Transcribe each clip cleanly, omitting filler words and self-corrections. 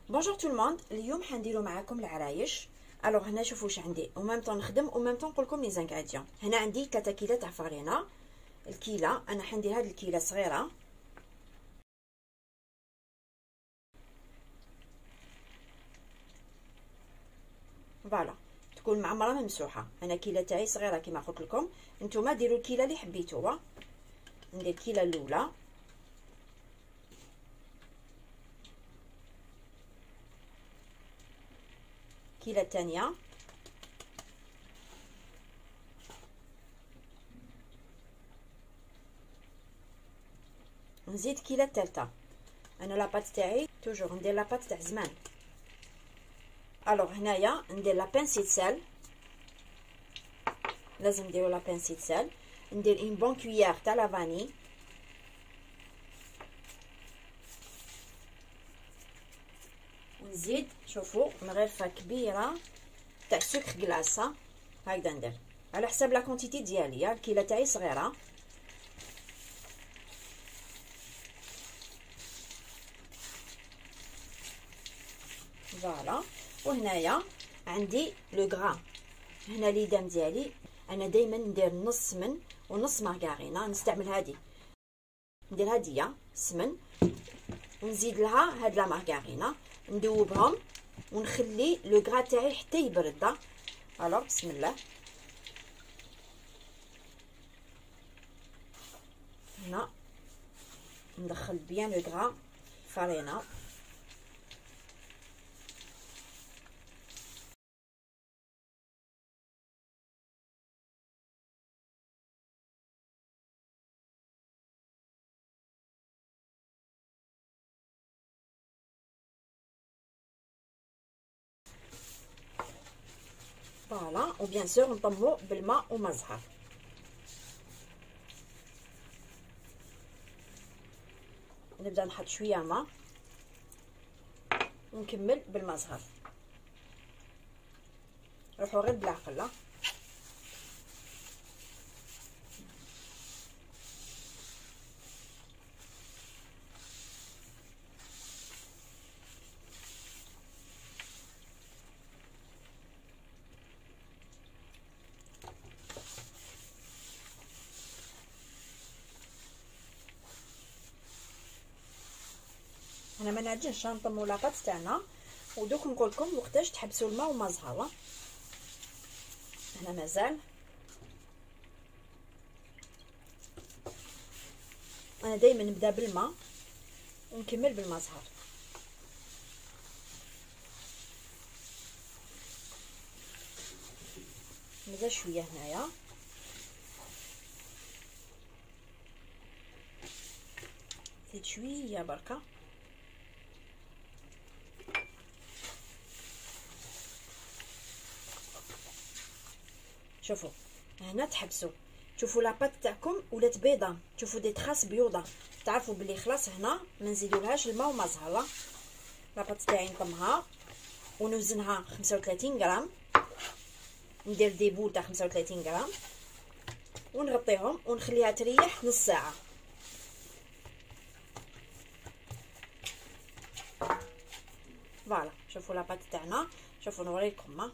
بونجور تو الموند. اليوم حنديرو معاكم العرايش. الوغ هنا شوفوا واش عندي او ميم طون نخدم او ميم طون نقول لكم لي زانغريديون. هنا عندي 3 كيلو تاع فرينه. الكيله انا حندير هاد الكيله صغيره، فوالا تكون معمره ممسوحه. انا كيله تاعي صغيره كيما قلت لكم، نتوما ديروا الكيله اللي حبيتوها. ندير الكيله الاولى، الكيله الثانيه، نزيد كيله الثالثه. انا لاباط تاعي توجور ندير لاباط تاع زمان. الوغ هنايا ندير لا بانسي سال، لازم نديرو لا بانسي سال. ندير اون بون كويير تاع لا فاني، ونزيد شوفوا مغرفه كبيره تاع سكر كلاصه. هكذا ندير على حساب لا كونتيتي ديالي. الكيله تاعي صغيره. فوالا. وهنايا عندي لو غرا. هنا ليدام ديالي انا دائما ندير نص سمن ونص مارغرينا. نستعمل هذه، ندير هديه سمن ونزيد لها هاد لا مارغرينا، ندوبهم ونخلي لو غرا تاعي حتى يبرد. الوغ بسم الله. هنا ندخل بيان لو غرا فرينه. فوالا. وبيان سور نطمو بالماء وما زهر. نبدا نحط شويه ماء ونكمل بالماء زهر. روحوا غير بالعقل. انا ما نعجنش نطمو لاطاط تاعنا، ودوك نقول لكم وقتاش تحبسوا الماء وما زهر. هنا مازال. انا دائما نبدا بالماء ونكمل بالماء زهر. مازال شويه هنايا. زيد شويه بركه. شوفوا هنا تحبسوا، شوفوا لاباط تاعكم ولات بيضه، شوفوا دي تراس بيوضه، تعرفوا بلي خلاص هنا ما نزيدولهاش الماء وما زهر. لاباط تاعي نطمها ونوزنها 35 غرام. ندير دي بول تاع 35 غرام ونغطيهم ونخليها تريح نص ساعه. فوالا. شوفوا لاباط تاعنا، شوفوا نوريكم.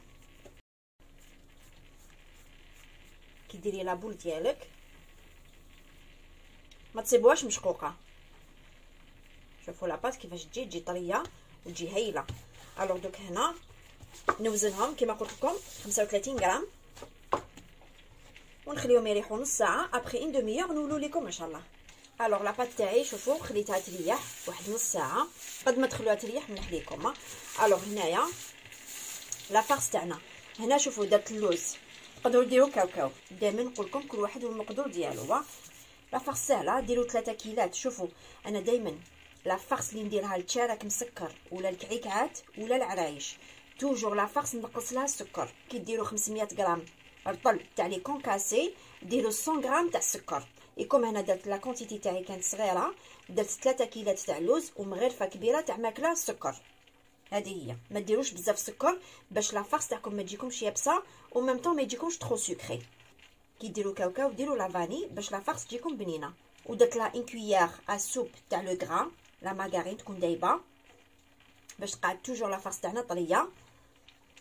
كي ديري لابول ديالك ما تصيبوهاش مشقوقه. شوفوا لاباط كيفاش تجي طريه وتجي هايله. الوغ دوك هنا نوزنهم كما قلت لكم 35 غرام ونخليهم يريحوا نص ساعه. ابري ان دوميور نولو لكم ان شاء الله. الوغ لاباط تاعي شوفوا خليتها تريح واحد نص ساعه. قد ما تخلوها تريح مليح ليكم. الوغ هنايا لا فارس تاعنا. هنا شوفوا درت اللوز، تقدروا ديروا كاوكاو. دائما نقول لكم كل واحد والمقدور ديالو. لا فارس سهله، ديروا 3 كيلات. شوفوا انا دائما لا فارس اللي نديرها التشارك مسكر ولا الكعكات ولا العرايش توجور لا فارس نقص لها السكر. كي ديروا 500 غرام رطل تاع لي كونكاسي ديروا 100 غرام تاع السكر. يكون هنا درت لا كونتيتي تاعي كانت صغيره، درت 3 كيلات تاع اللوز ومغرفه كبيره تاع ماكله السكر. هذه هي. ما ديروش بزاف سكر باش لا فارس تاعكم ما تجيكمش يابسه و ميم طون ما يجيكمش ترو سكري. كي ديروا كاوكاو ديروا لا فاني باش لا فارس تجيكم بنينه. ودرت لها ان كويير ا سوب تاع لو غرا لا مارغرين تكون دايبه. باش تقعد توجور لافارس تاعنا طريه.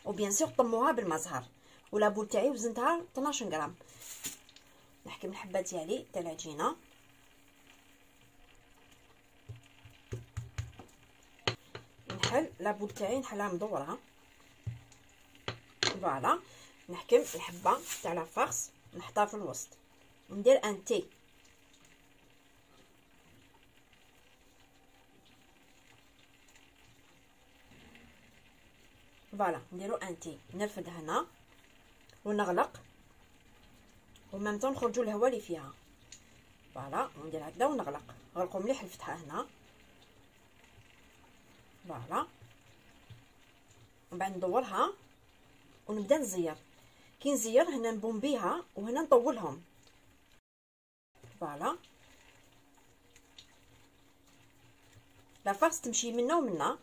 وبيان سور طموها بالمزهر. ولا بول تاعي وزنتها 12 غرام. نحكم الحبه ديالي تاع العجينه. نحل لابول تاعي نحلها مدوره. فوالا نحكم الحبه تاع لافارس نحطها في الوسط. ندير ان تي. فوالا نديرو ان تي. نرفد هنا ونغلق ومام طون نخرجوا الهواء اللي فيها. فوالا وندير هكذا ونغلق. غلقوا مليح الفتحه هنا. فوالا ومن بعد ندورها ونبدا نزير. كي نزير هنا نبومبيها وهنا نطولهم. فوالا لافارس تمشي منا ومنا.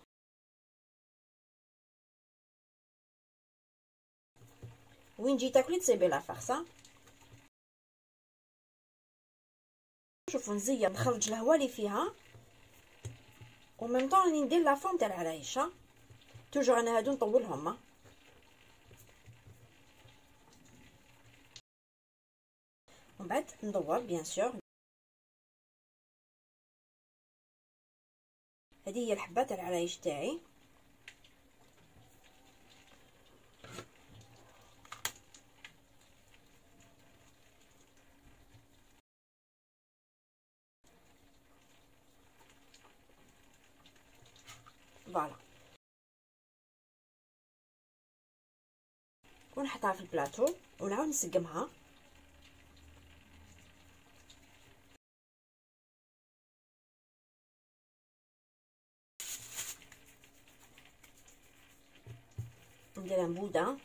وين جي تاكلي تصيبي لافارس. شوفوا نزير نخرج الهواء اللي فيها ومن طون راني ندير لا فورم تاع العرايش. توجور انا هادو نطولهم. ومن بعد ندور بيان سور. هذه هي الحبه تاع العرايش تاعي. فوالا ونحطها في البلاطو ونعاود نسقمها. نديرها مبوده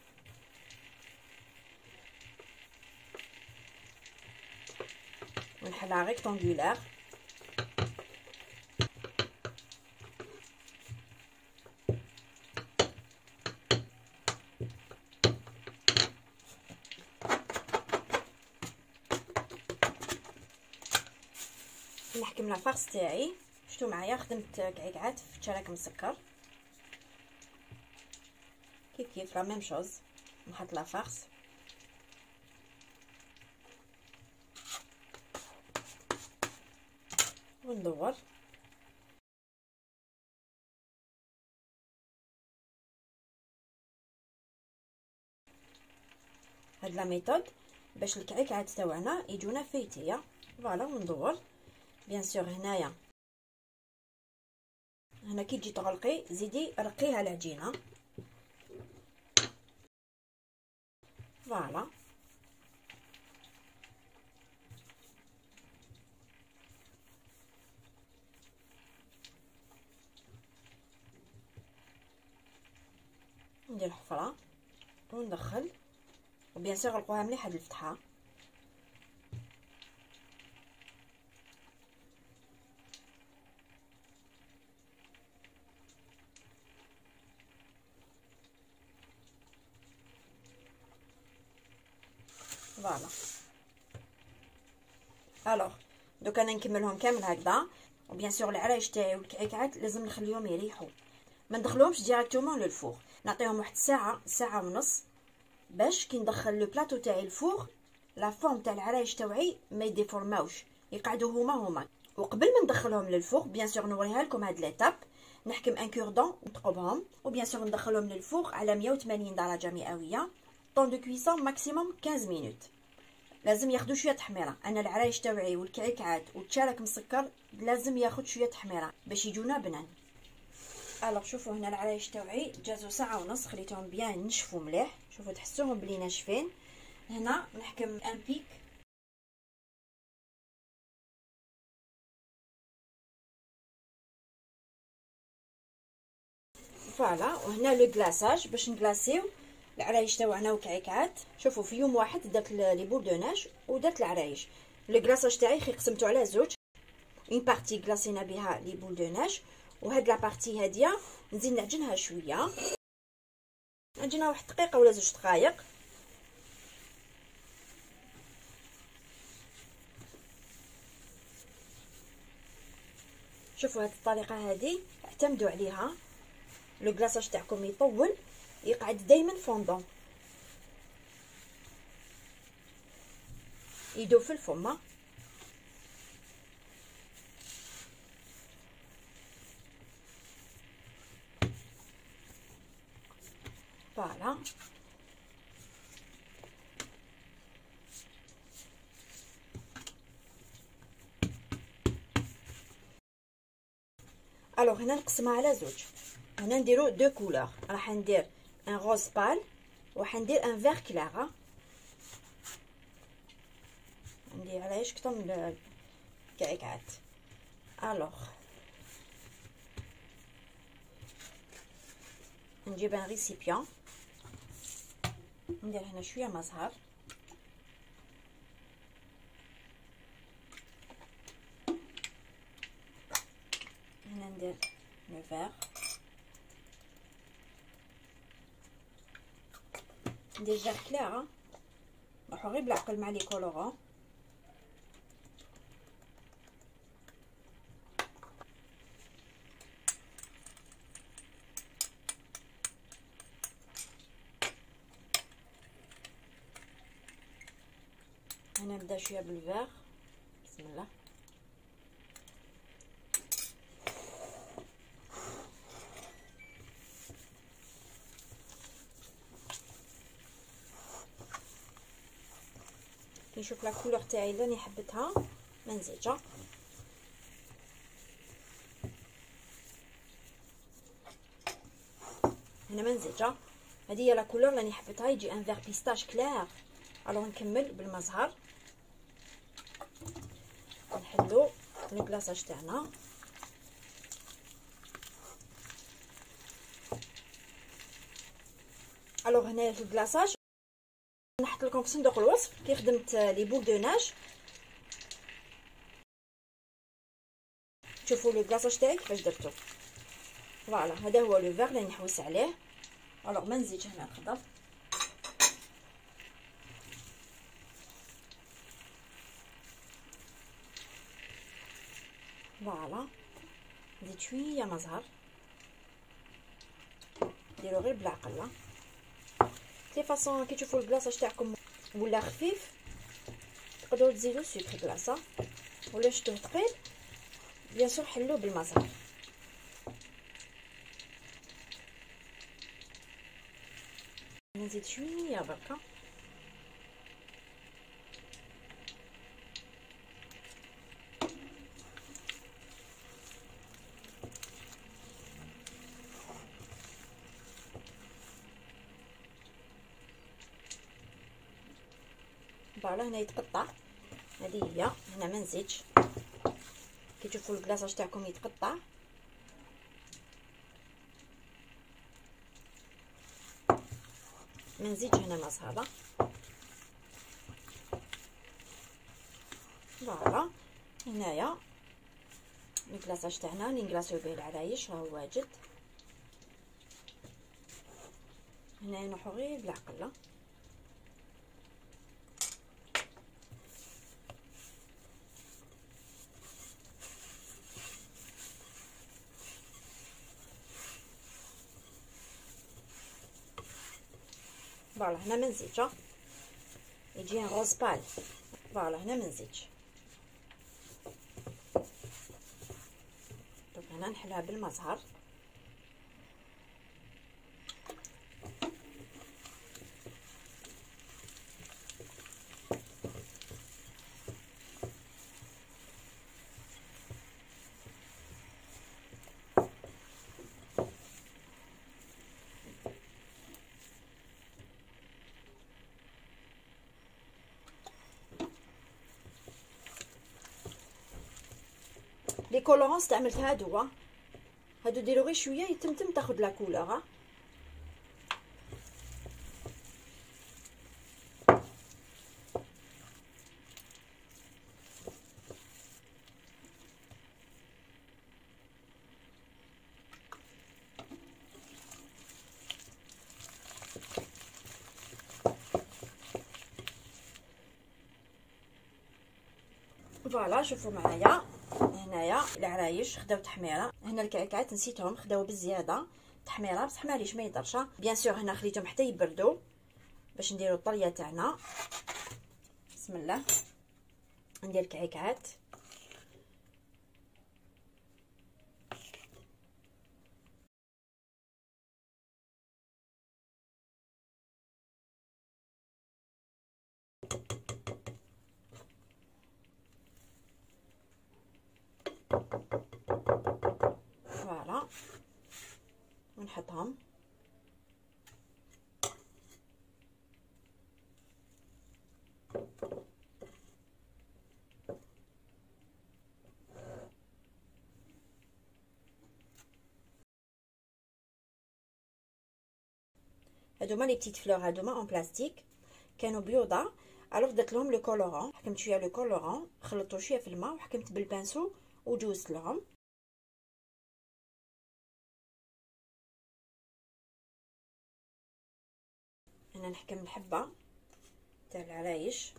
ونحلها ريكتانغولار. نحكم لافارس تاعي. شفتوا معايا خدمت كعكعات في تشارك مسكر كيف لا ميم شوز. نحط لافارس وندور. هاد لا ميثود باش الكعكعات تاعنا يجونا فايتيه. فوالا وندور بيان سور. هنا كي تجي تغلقي زيدي رقيها العجينه. فوالا ندير حفره وندخل وبيان سور غلقوها مليح هاد الفتحه. فوالا الوغ دوكا انا نكملهم كامل هكذا. وبيان سور العرايش تاعي والكعكعات لازم نخليهم يريحوا. ما ندخلوهمش ديريكتومون للفور. نعطيهم واحد ساعه ساعه ونص باش كي ندخل لو بلاطو تاعي الفور لا فورم تاع العرايش تاعي ما يديفورماوش يقعدوا هما. وقبل ما ندخلهم للفور بيان سور نوريها لكم هاد ليتاب. نحكم ان كوردون ونثقبهم وبيان سور ندخلهم للفور على 180 درجه مئويه. طون دو كويسون ماكسيموم 15 مينوت. لازم ياخذوا شويه تحميره. انا العرايش تاعي والكعكعات والتشارك مسكر لازم ياخذ شويه تحميره باش يجونا بنان. الوغ شوفوا هنا العرايش تاعي جازوا ساعه ونص خليتهم بيان نشفوا مليح. شوفوا تحسوهم بلي ناشفين. هنا نحكم ان بيك. فوالا وهنا لو كلاصاج باش نكلاسيو العرايش تاعنا وكعكعات. شوفوا في يوم واحد درت لي بول دو ناج ودرت العرايش. لو كلاصاج تاعي خي قسمته على زوج. اون بارتي كلاسينا بها لي بول دو ناج وهاد لا بارتي هاديه نزيد نعجنها شويه. نعجنها واحد دقيقه ولا 2 دقائق. شوفوا هاد الطريقه هذه اعتمدوا عليها. لو كلاصاج تاعكم يطول يقعد دائما فوندون، يدوب في الفم. فوالا الوغ هنا نقسمها على زوج. هنا نديرو دو كولور، راح ندير ان روز بال وحندير ان فيغ كلار. ندير على ايش كثر من الكعكات. الوغ نجيب ان ريسيبيون، ندير هنا شويه ما زهر، هنا ندير لو فيغ، ندير فيغ كلار، نروحو غير بالعقل مع لي كولورون. هنا نبدا شويه بالفيغ، بسم الله. كي نشوف لا كولور تاعي اللي راني حبيتها ما نزيدها. هنا ما نزيدها، هذه هي لا كولور اللي راني حبيتها، يجي ان فيغ بيستاش كلار. الوغ نكمل بالمزهر، نحلو لو كلاصاج تاعنا. الوغ هنايا في الكلاصاج نحط لكم في صندوق الوصف كي خدمت لي بول دو ناج. شوفوا لو كلاصاج تاعي كيفاش درتو. فوالا هذا هو لو فيغ اللي نحوس عليه. الوغ ما نزيدش هنا الخضر، فوالا نزيد شويه مزهر، ديرو غير بالعقل. دي فاصون كي تشوفوا الكلاصاج تاعكم ولا خفيف تقدروا تزيدوا سكر كلاصه، ولا شتوه ثقيل بيان سور حلوه بالمزهر. نزيد شويه بركه. فوالا هنا يتقطع، هذه هي. هنا ما نزيدش، كي تشوفوا الكلاصاج تاعكم يتقطع ما نزيدش هنا مزهره. فوالا هنايا الكلاصاج تاعنا اللي نكلاصيو به العرايش راهو واجد. هنا نروحو غير بالعقله. فوالا هنا ما نزيدش، يجي روز بال. فوالا هنا ما نزيدش. دونك هنا نحلها بالمزهر. لي كولورون استعملت هادو ديرو غير شويه يتمتم تاخد لا كولور. فوالا شوفوا معايا هنايا العرايش خداو تحميره. هنا الكعكات نسيتهم خداو بالزياده، تحميره بصح معليش ما يضرش. بيان سور هنا خليتهم حتى يبردوا باش نديروا الطليه تاعنا. بسم الله. ندير كعكعات. فوالا ونحطهم. هادوما لي بتيت فلور هادوما اون بلاستيك كانوا بيوضه. الوغ درت لهم لو كولورون، حكمت شويه لو كولورون، خلطته شويه في الماء وحكمت بالبانسو وجوزت لهم. انا نحكم الحبه تاع العرايش.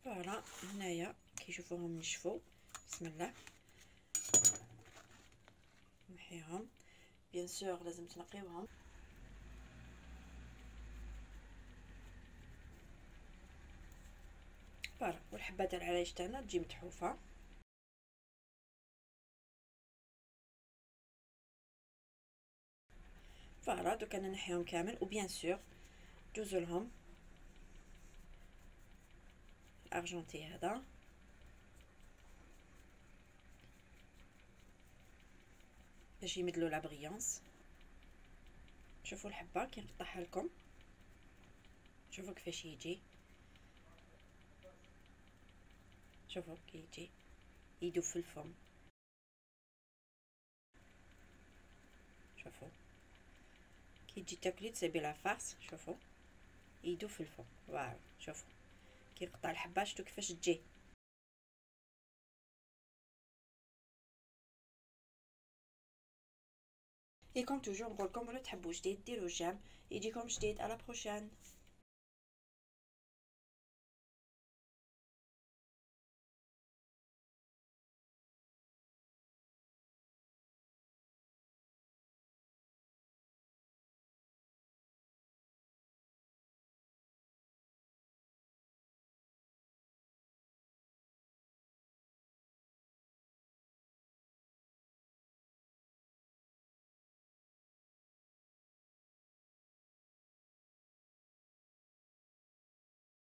فوالا هنايا كيشوفوهم نشفوا. بسم الله. نحيهم. بيان سور لازم تنقيوهم. فوالا والحبه تاع العرايش تاعنا تجي متحوفه. فوالا دوك انا نحيهم كامل. وبيان سور دوزو لهم الارجنتي هذا باش يمدلو لا بريونس. شوفوا الحبه كي نقطعها لكم، شوفوا كيفاش يجي. شوفوا كي يجي يدوب في الفم. شوفوا كي تجي تاكلي تسيبي لا فارس. شوفوا يدوب في الفم. واو شوفوا كي نقطع الحبه شفتوا كيفاش تجي. Et comme toujours, نقولكم ولا تحبوا جديد ديروا جيم. يجيكم جديد. à la prochaine.